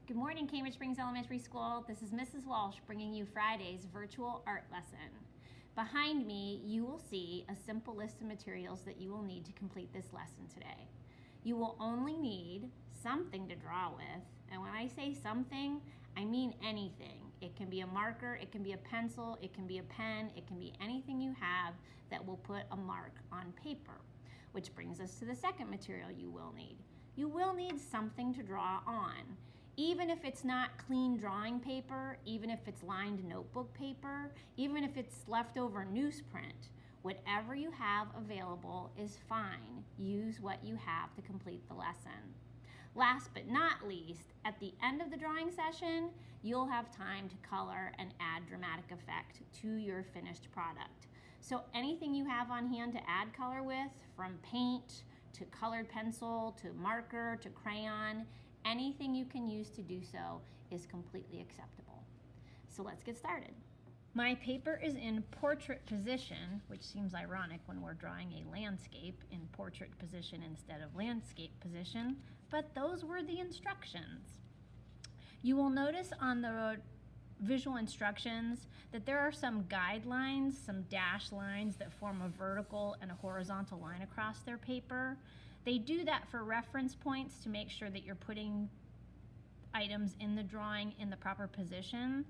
Good morning, Cambridge Springs Elementary School. This is Mrs. Walsh bringing you Friday's virtual art lesson. Behind me, you will see a simple list of materials that you will need to complete this lesson today. You will only need something to draw with, and when I say something, I mean anything. It can be a marker, it can be a pencil, it can be a pen, it can be anything you have that will put a mark on paper. Which brings us to the second material you will need. You will need something to draw on. Even if it's not clean drawing paper, even if it's lined notebook paper, even if it's leftover newsprint, whatever you have available is fine. Use what you have to complete the lesson. Last but not least, at the end of the drawing session, you'll have time to color and add dramatic effect to your finished product. So anything you have on hand to add color with, from paint to colored pencil to marker to crayon, anything you can use to do so is completely acceptable. So let's get started. My paper is in portrait position, which seems ironic when we're drawing a landscape in portrait position instead of landscape position, but those were the instructions. You will notice on the visual instructions that there are some guidelines, some dash lines that form a vertical and a horizontal line across their paper. They do that for reference points to make sure that you're putting items in the drawing in the proper position.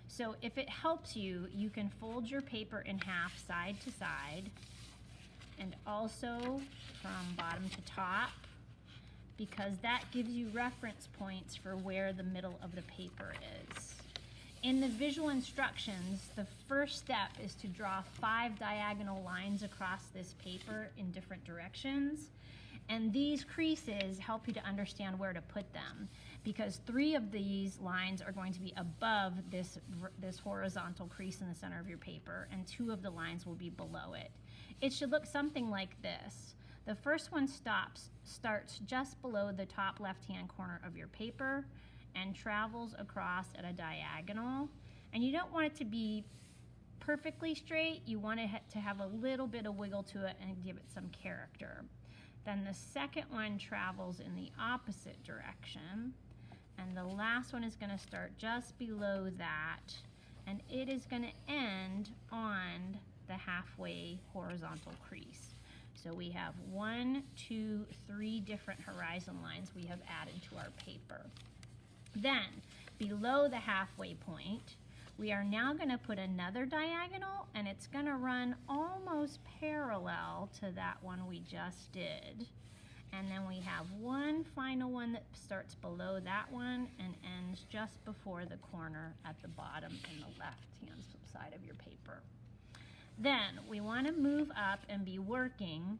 So if it helps you, you can fold your paper in half side to side and also from bottom to top, because that gives you reference points for where the middle of the paper is. In the visual instructions, the first step is to draw 5 diagonal lines across this paper in different directions. And these creases help you to understand where to put them, because 3 of these lines are going to be above this horizontal crease in the center of your paper, and 2 of the lines will be below it. It should look something like this. The first one starts just below the top left-hand corner of your paper and travels across at a diagonal. And you don't want it to be perfectly straight. You want it to have a little bit of wiggle to it and give it some character. Then the second one travels in the opposite direction. And the last one is gonna start just below that. And it is gonna end on the halfway horizontal crease. So we have 1, 2, 3 different horizon lines we have added to our paper. Then, below the halfway point, we are now going to put another diagonal, and it's going to run almost parallel to that one we just did. And then we have one final one that starts below that one and ends just before the corner at the bottom in the left-hand side of your paper. Then we want to move up and be working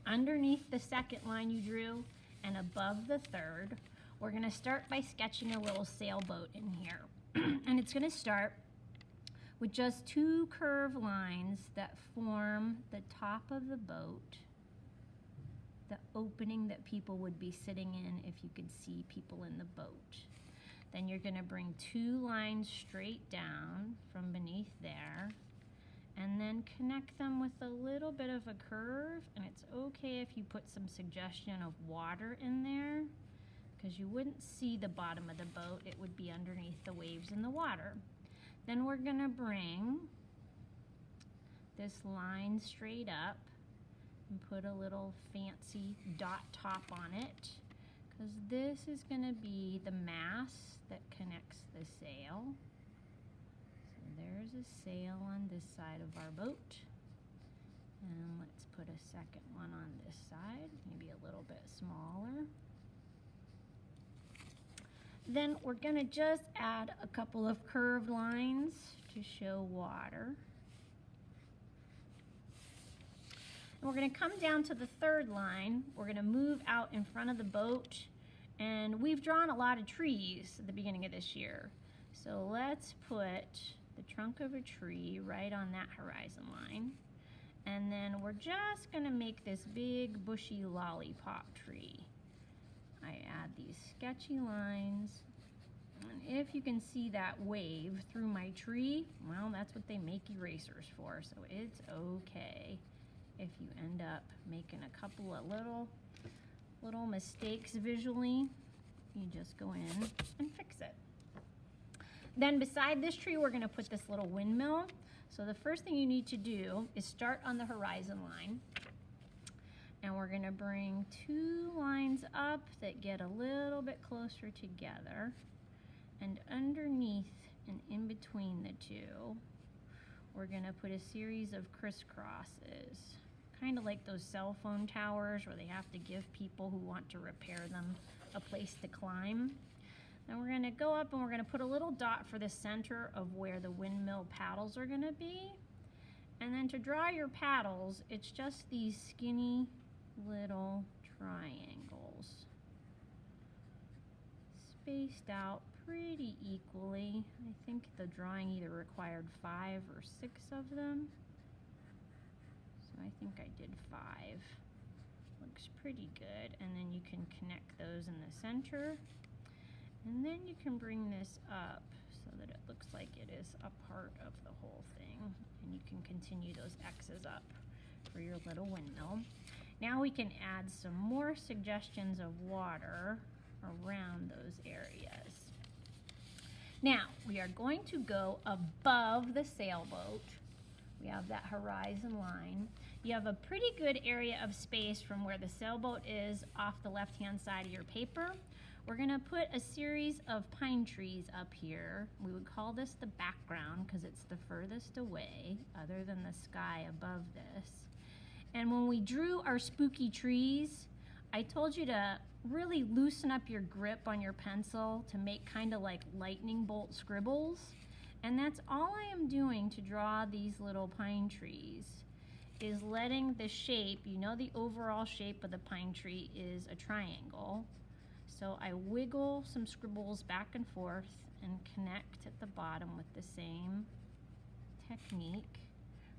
underneath the second line you drew and above the third. We're going to start by sketching a little sailboat in here. And it's going to start with just 2 curved lines that form the top of the boat, the opening that people would be sitting in if you could see people in the boat. Then you're going to bring 2 lines straight down from beneath there and then connect them with a little bit of a curve. And it's okay if you put some suggestion of water in there, because you wouldn't see the bottom of the boat. It would be underneath the waves in the water. Then we're gonna bring this line straight up and put a little fancy dot top on it, because this is gonna be the mast that connects the sail. So there's a sail on this side of our boat. And let's put a second one on this side, maybe a little bit smaller. Then we're going to just add a couple of curved lines to show water. And we're going to come down to the third line. We're going to move out in front of the boat. And we've drawn a lot of trees at the beginning of this year. So let's put the trunk of a tree right on that horizon line. And then we're just going to make this big bushy lollipop tree. I add these sketchy lines, and if you can see that wave through my tree, well, that's what they make erasers for, so it's okay if you end up making a couple of little mistakes visually. you just go in and fix it. Then beside this tree, we're gonna put this little windmill. So the first thing you need to do is start on the horizon line. And we're gonna bring 2 lines up that get a little bit closer together. And underneath and in between the two, we're gonna put a series of crisscrosses. Kind of like those cell phone towers where they have to give people who want to repair them a place to climb. Then we're gonna go up and we're gonna put a little dot for the center of where the windmill paddles are gonna be. And then to draw your paddles, it's just these skinny little triangles, spaced out pretty equally. I think the drawing either required 5 or 6 of them. So I think I did 5. Looks pretty good. And then you can connect those in the center. And then you can bring this up so that it looks like it is a part of the whole thing. And you can continue those X's up for your little windmill. Now we can add some more suggestions of water around those areas. Now, we are going to go above the sailboat. We have that horizon line. You have a pretty good area of space from where the sailboat is off the left-hand side of your paper. We're gonna put a series of pine trees up here. We would call this the background because it's the furthest away, other than the sky above this. And when we drew our spooky trees, I told you to really loosen up your grip on your pencil to make kind of like lightning bolt scribbles. And that's all I am doing to draw these little pine trees, is letting the shape, you know, the overall shape of the pine tree is a triangle. So I wiggle some scribbles back and forth and connect at the bottom with the same technique.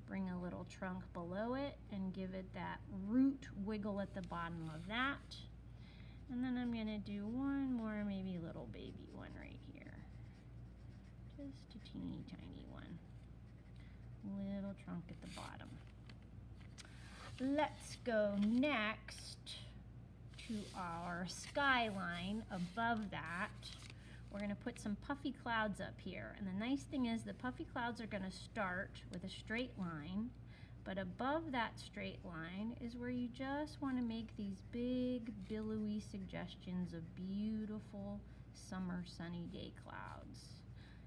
Bring a little trunk below it and give it that root wiggle at the bottom of that. And then I'm gonna do one more, maybe little baby one right here. Just a teeny tiny one. Little trunk at the bottom. Let's go next to our skyline above that. We're gonna put some puffy clouds up here. And the nice thing is the puffy clouds are gonna start with a straight line, but above that straight line is where you just wanna make these big, billowy suggestions of beautiful summer sunny day clouds.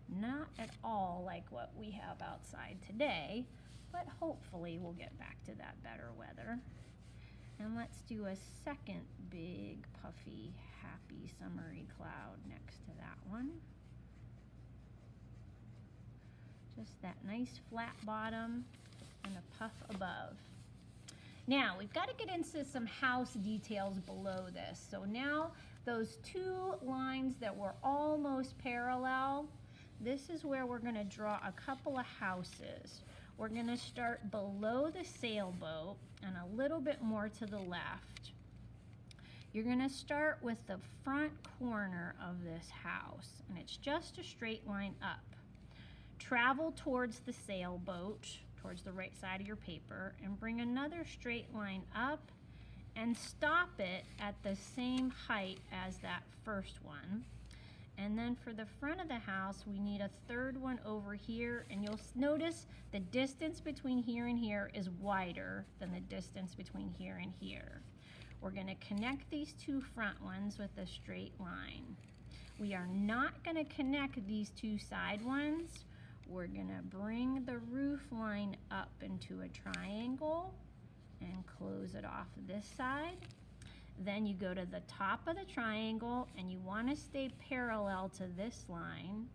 Not at all like what we have outside today, but hopefully we'll get back to that better weather. And let's do a second big, puffy, happy, summery cloud next to that one. Just that nice flat bottom and a puff above. Now, we've got to get into some house details below this. So now, those 2 lines that were almost parallel, this is where we're going to draw a couple of houses. We're going to start below the sailboat and a little bit more to the left. You're going to start with the front corner of this house, and it's just a straight line up. Travel towards the sailboat, towards the right side of your paper, and bring another straight line up and stop it at the same height as that first one. And then for the front of the house, we need a third one over here, and you'll notice the distance between here and here is wider than the distance between here and here. We're gonna connect these 2 front ones with a straight line. We are not gonna connect these 2 side ones. We're gonna bring the roof line up into a triangle and close it off this side. Then you go to the top of the triangle and you want to stay parallel to this line.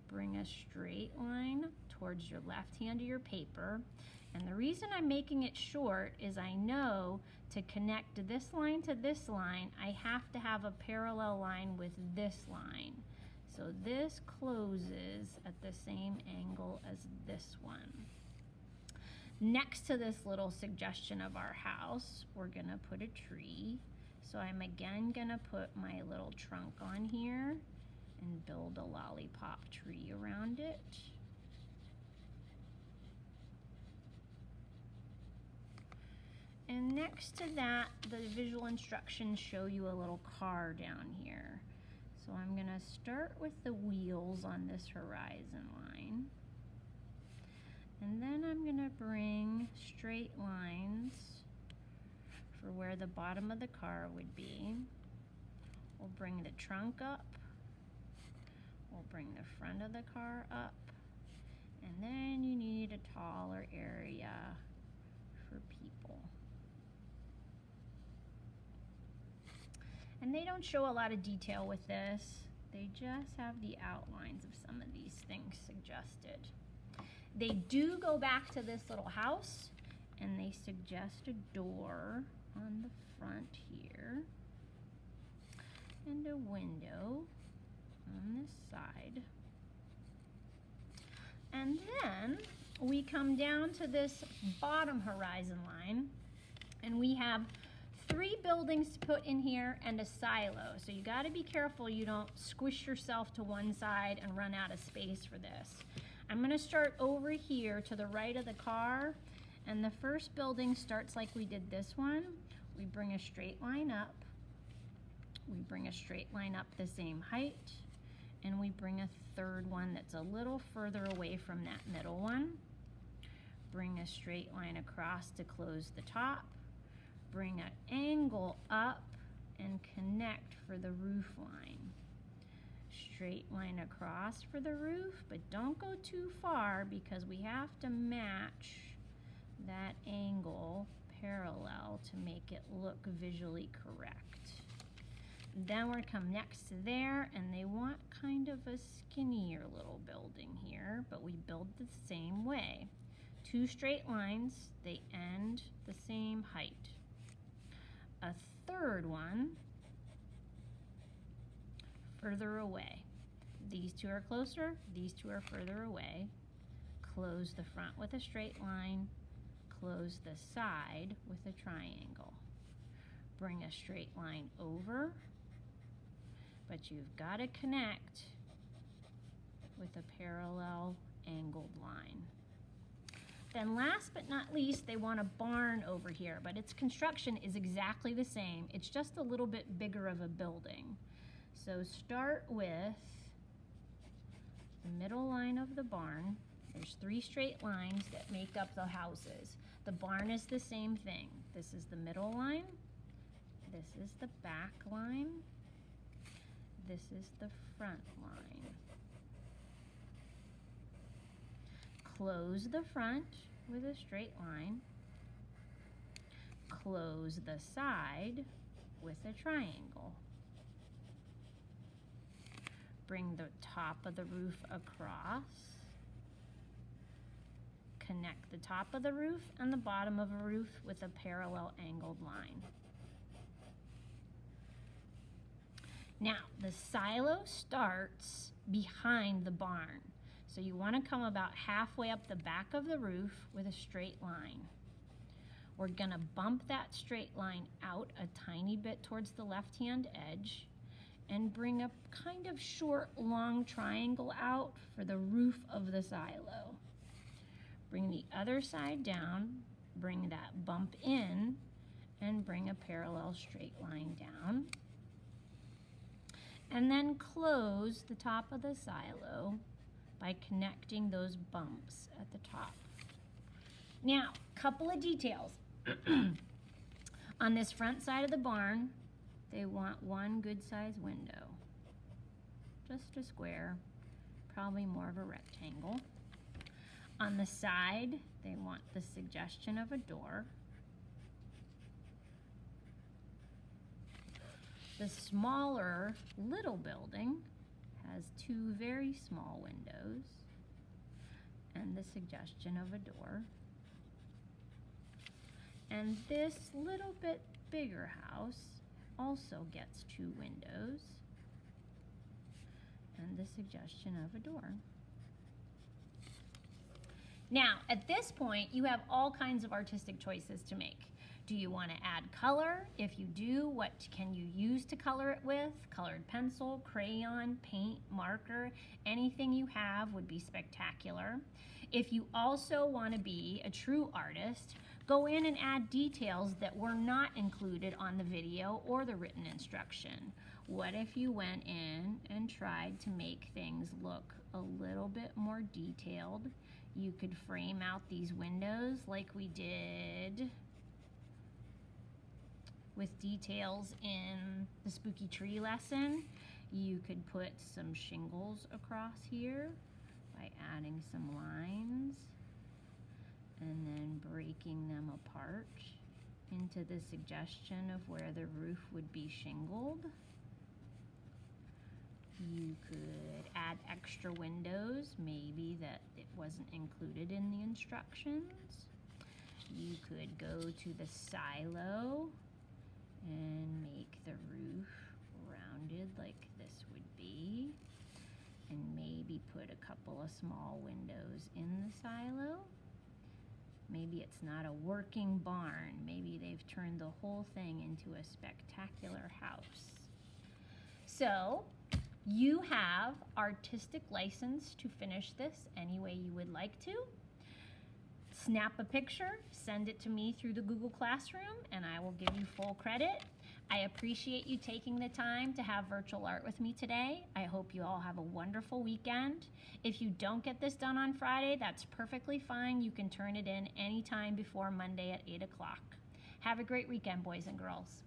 Bring a straight line towards your left hand of your paper. And the reason I'm making it short is I know to connect this line to this line, I have to have a parallel line with this line. So this closes at the same angle as this one. Next to this little suggestion of our house, we're gonna put a tree. So I'm again gonna put my little trunk on here and build a lollipop tree around it. And next to that, the visual instructions show you a little car down here. So I'm going to start with the wheels on this horizon line. And then I'm going to bring straight lines for where the bottom of the car would be. We'll bring the trunk up. We'll bring the front of the car up. And then you need a taller area for people. And they don't show a lot of detail with this. They just have the outlines of some of these things suggested. They do go back to this little house, and they suggest a door on the front here, and a window on this side. And then we come down to this bottom horizon line, and we have 3 buildings to put in here and a silo. So you got to be careful you don't squish yourself to one side and run out of space for this. I'm going to start over here to the right of the car, and the first building starts like we did this one. We bring a straight line up. We bring a straight line up the same height, and we bring a third one that's a little further away from that middle one. Bring a straight line across to close the top. Bring an angle up and connect for the roof line. Straight line across for the roof, but don't go too far because we have to match that angle parallel to make it look visually correct. Then we're gonna come next to there, and they want kind of a skinnier little building here, but we build the same way. 2 straight lines, they end the same height. A third one further away. These 2 are closer, these 2 are further away. Close the front with a straight line, close the side with a triangle. Bring a straight line over, but you've got to connect with a parallel angled line. Then last but not least, they want a barn over here, but its construction is exactly the same. It's just a little bit bigger of a building. So start with the middle line of the barn. There's 3 straight lines that make up the houses. The barn is the same thing. This is the middle line. This is the back line. This is the front line. Close the front with a straight line. Close the side with a triangle. Bring the top of the roof across. Connect the top of the roof and the bottom of a roof with a parallel angled line. Now, the silo starts behind the barn. So you want to come about halfway up the back of the roof with a straight line. We're going to bump that straight line out a tiny bit towards the left-hand edge and bring a kind of short, long triangle out for the roof of the silo. Bring the other side down, bring that bump in, and bring a parallel straight line down. And then close the top of the silo by connecting those bumps at the top. Now, couple of details. On this front side of the barn, they want 1 good-sized window. Just a square, probably more of a rectangle. On the side, they want the suggestion of a door. The smaller little building has 2 very small windows and the suggestion of a door. And this little bit bigger house also gets 2 windows and the suggestion of a door. Now, at this point, you have all kinds of artistic choices to make. Do you want to add color? If you do, what can you use to color it with? Colored pencil, crayon, paint, marker, anything you have would be spectacular. If you also want to be a true artist, go in and add details that were not included on the video or the written instruction. What if you went in and tried to make things look a little bit more detailed? You could frame out these windows like we did with details in the spooky tree lesson. You could put some shingles across here by adding some lines and then breaking them apart into the suggestion of where the roof would be shingled. You could add extra windows, maybe that it wasn't included in the instructions. You could go to the silo and make the roof rounded like this would be, and maybe put a couple of small windows in the silo. Maybe it's not a working barn. Maybe they've turned the whole thing into a spectacular house. So you have artistic license to finish this any way you would like to. Snap a picture, send it to me through the Google Classroom, and I will give you full credit. I appreciate you taking the time to have virtual art with me today. I hope you all have a wonderful weekend. If you don't get this done on Friday, that's perfectly fine. You can turn it in anytime before Monday at 8 o'clock. Have a great weekend, boys and girls.